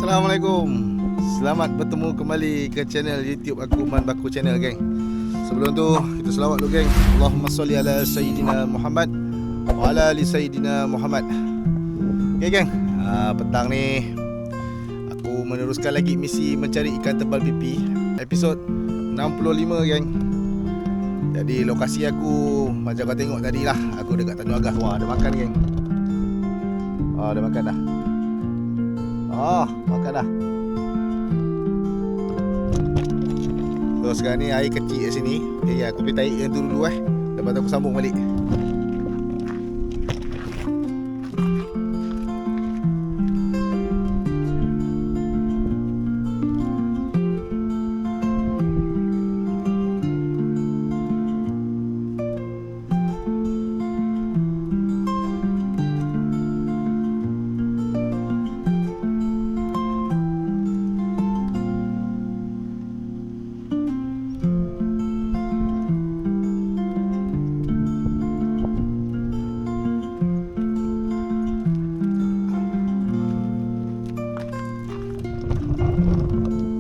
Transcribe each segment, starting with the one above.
Assalamualaikum. Selamat bertemu kembali ke channel YouTube aku, Man Baku Channel, geng. Sebelum tu kita selawat dulu, geng. Allahumma salli ala Sayyidina Muhammad wa ala ali Sayyidina Muhammad. Okay, geng. Petang ni aku meneruskan lagi misi mencari ikan tebal pipi, episod 65, geng. Jadi lokasi aku macam kau tengok tadi lah, aku dekat Tanjung Agah. Wah, ada makan, geng. Ada makan dah. Makan dah. So sekarang ni air kecil kat sini. Okay, aku pergi tarik yang tu dulu lepas tu aku sambung balik.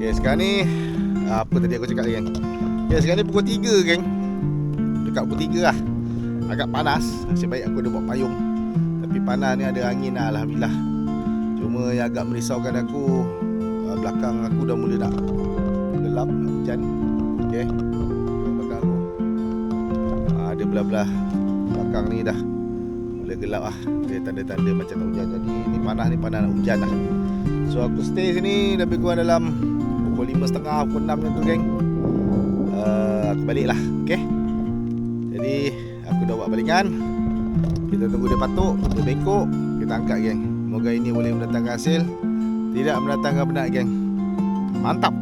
Sekarang ni apa tadi aku cakap, geng? Sekarang ni pukul 3, geng. Dekat pukul 3 lah. Agak panas. Nasib baik aku ada bawa payung. Tapi panas ni ada angin lah, alhamdulillah. Cuma yang agak merisaukan aku, belakang aku dah mula nak gelap, nak hujan. Okay, belakang aku ada belah-belah belakang ni dah mula gelap lah. Dia tanda-tanda macam nak hujan. Jadi ni panas nak hujan lah. So aku stay sini lebih kurang dalam pukul 5.30, pukul 6 macam tu, geng. Aku balik lah. Okay, jadi aku dah buat balingan. Kita tunggu dia patuk, dia bengkok, kita angkat, geng. Semoga ini boleh mendatangkan hasil, tidak mendatangkan penat, geng. Mantap.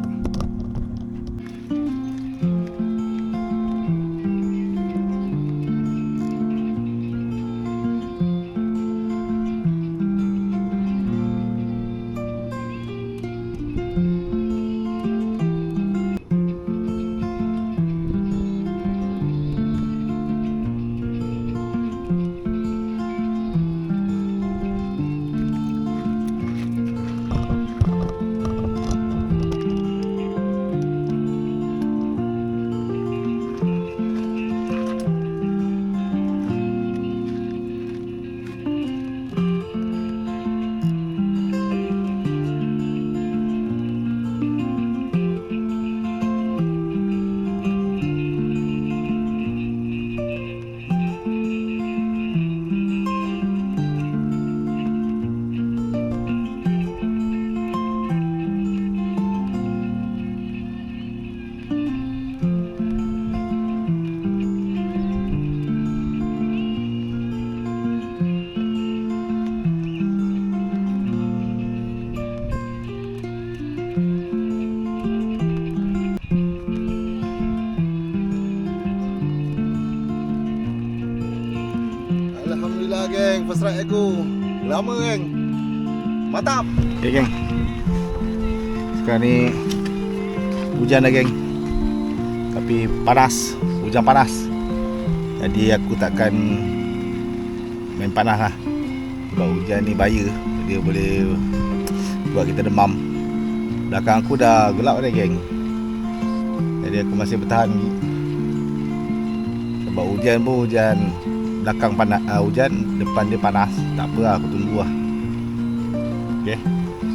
Alhamdulillah, geng. First ride aku. Lama, geng. Mantap. Okay, geng. Sekarang ni hujan dah, geng. Tapi panas. Hujan panas. Jadi aku takkan main panas lah. Sebab hujan ni bahaya. Dia boleh buat kita demam. Belakang aku dah gelap dah, geng. Jadi aku masih bertahan. Sebab hujan pun hujan belakang panas, hujan depan dia panas. Tak apa lah, aku tunggu lah. Okay,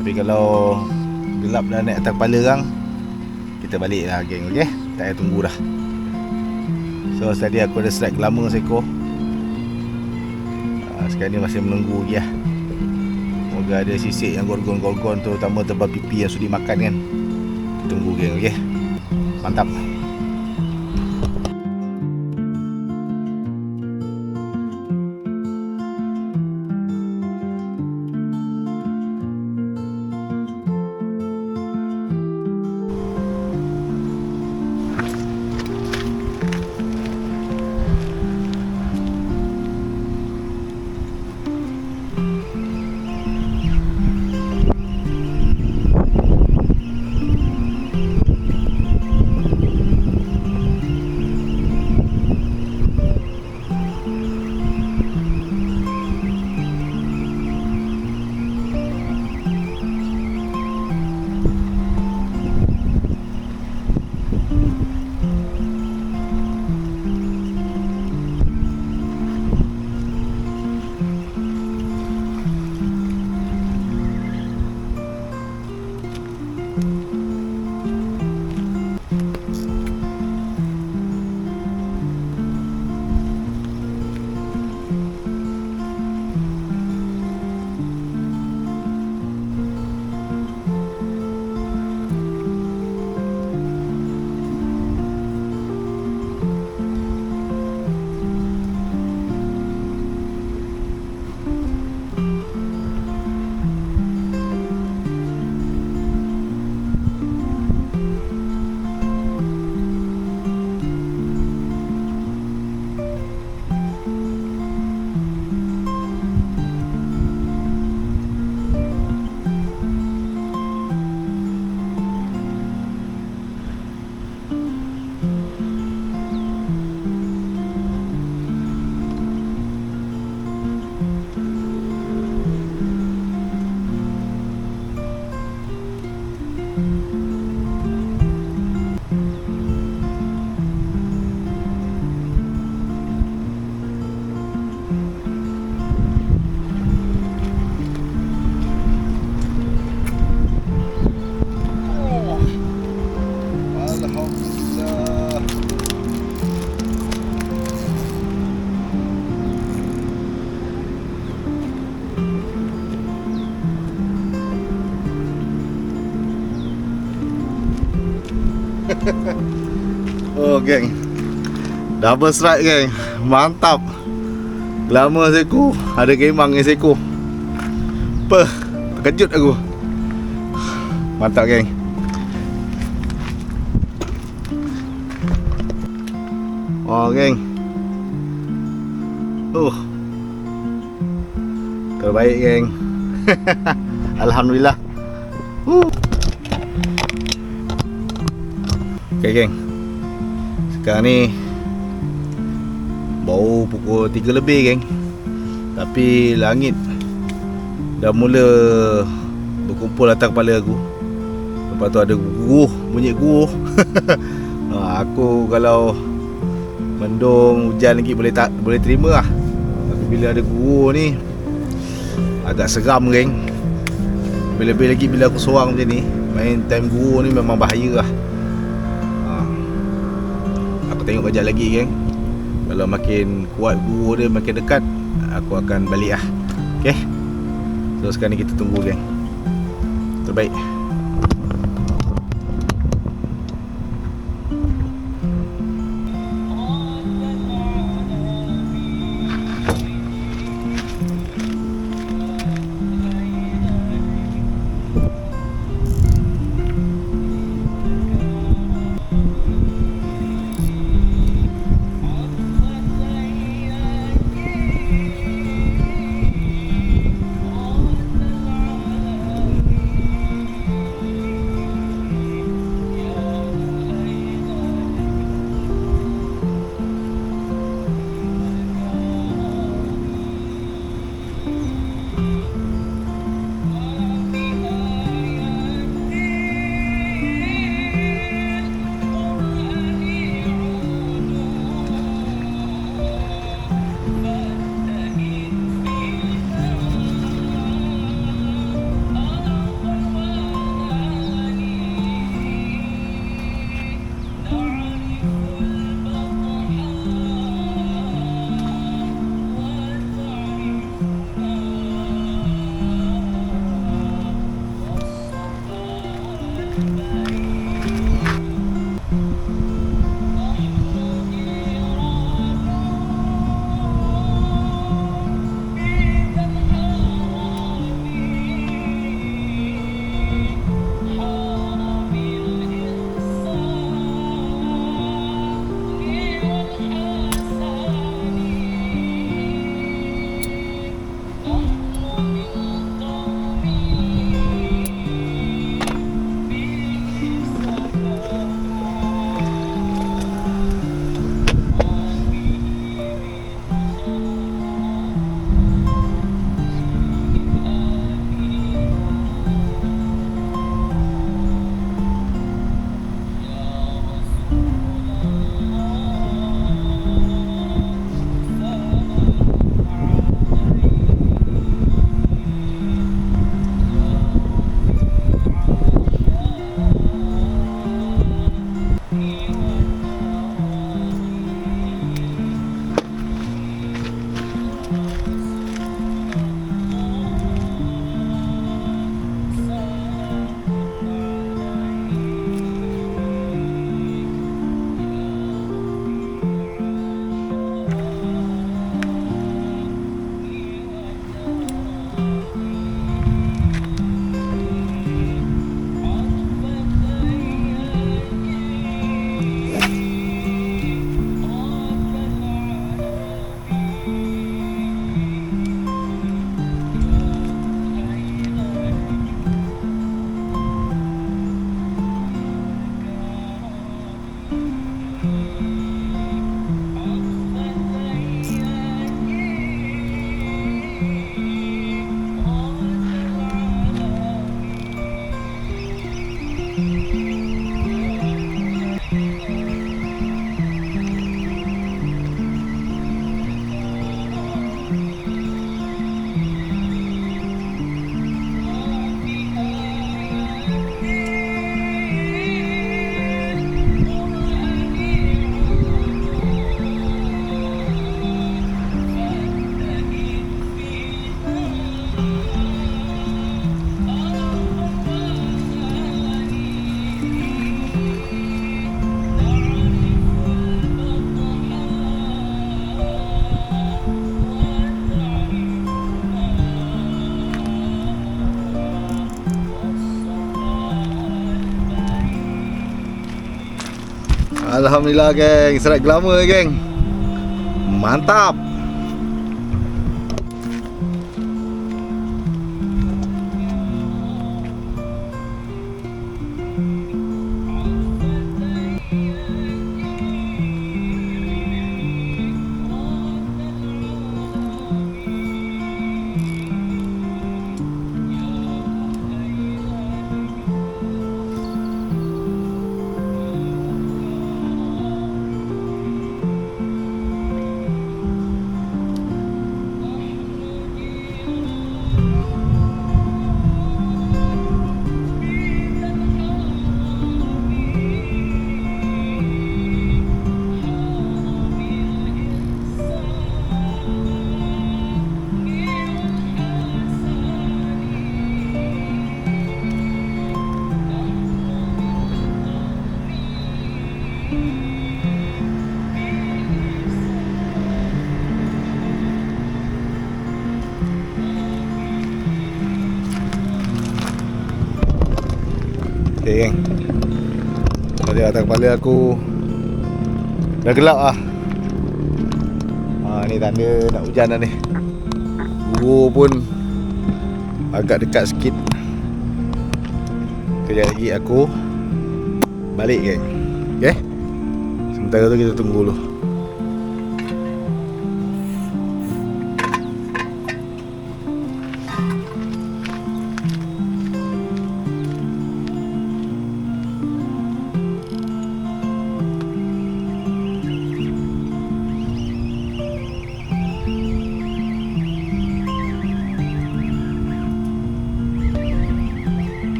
tapi kalau gelap dah naik atas kepala orang, kita balik lah, geng. Okay, tak payah tunggu dah. So tadi aku ada strike lama seekor. Sekarang ni masih menunggu lagi lah. Semoga ada sisik yang gorgon-gorgon, terutama tebal pipi yang sudi makan, kan. Tunggu, geng. Okay, mantap. Oh geng, double strike geng. Mantap. Lama seko ada kemang ni seko. Terkejut aku. Mantap geng. Oh geng. Terbaik geng. Alhamdulillah. Okay geng, sekarang ni baru pukul 3 lebih geng. Tapi langit dah mula berkumpul atas kepala aku. Lepas tu ada guruh, bunyi guruh. Aku kalau mendung hujan lagi boleh terima lah. Tapi bila ada guruh ni agak seram geng. Lebih-lebih lagi bila aku seorang macam ni, main time guruh ni memang bahaya lah. Aku tengok kejap lagi geng. Kalau makin kuat guruh dia, makin dekat, aku akan balik lah. Okay, so sekarang ni kita tunggu geng. Terbaik. Alhamdulillah geng, serat gelama geng. Mantap. Okay geng, tadi atas kepala aku dah gelap lah. Ni tanda nak hujan dah ni. Guru pun agak dekat sikit. Kejap lagi aku balik geng. Okay, sementara tu kita tunggu dulu.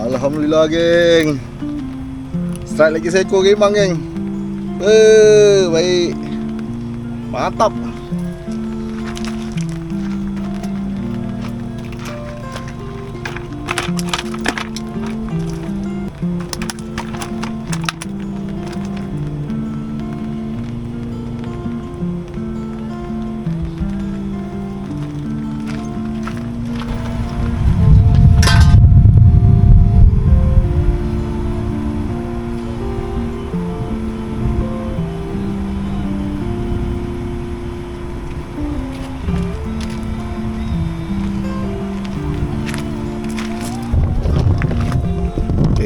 Alhamdulillah geng, strike lagi seekor gemang geng. Baik, mantap.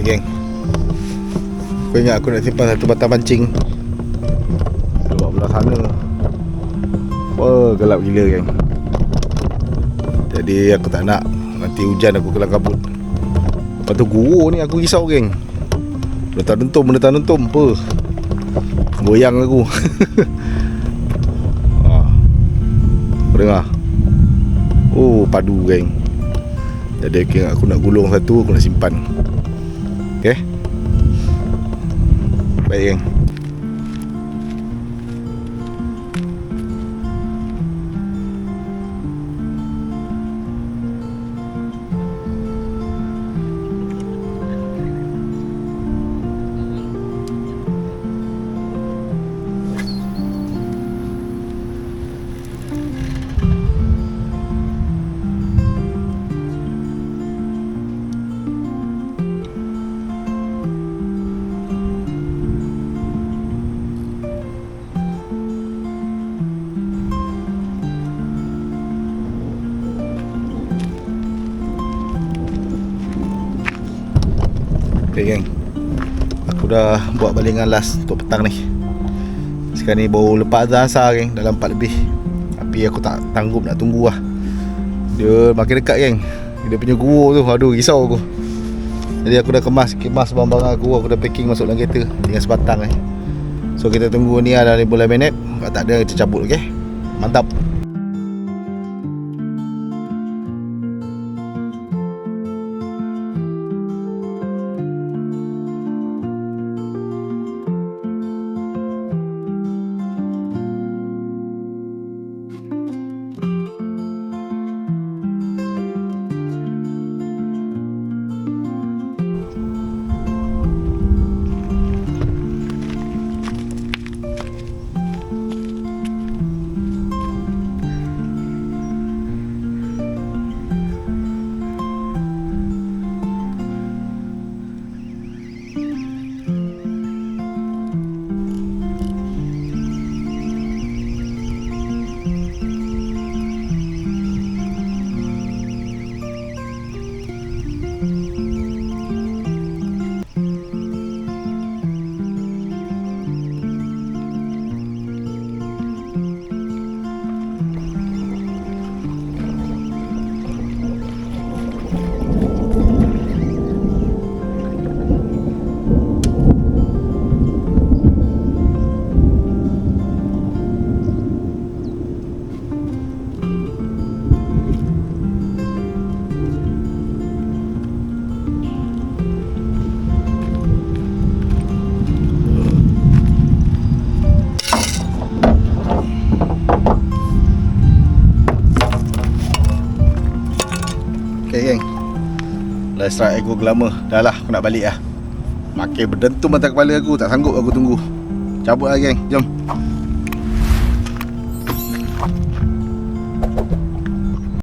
Geng, aku ingat aku nak simpan satu batang pancing dekat belah sana. Wah, gelap gila geng. Jadi aku tak nak nanti hujan aku kelang kabut. Lepas tu guru ni aku risau geng. Menentam apa. Goyang aku. Dengar. Oh, padu geng. Jadi aku nak gulung satu, aku nak simpan. Okay, baik geng. Okay geng, dah buat balingan last untuk petang ni. Sekarang ni baru lepas azan asar geng, dalam 4 lebih. Tapi aku tak tanggup nak tunggu lah. Dia makin dekat geng. Dia punya gua tu, aduh risau aku. Jadi aku dah kemas barang-barang aku dah packing masuk dalam kereta. Tinggal sebatang So kita tunggu ni ada 15 minit. Kalau tak ada kita cabut, okey. Mantap. Okay geng, last strike aku lama. Dah lah, aku nak balik lah. Makin berdentum atas kepala aku, tak sanggup aku tunggu. Cabut lah geng, jom.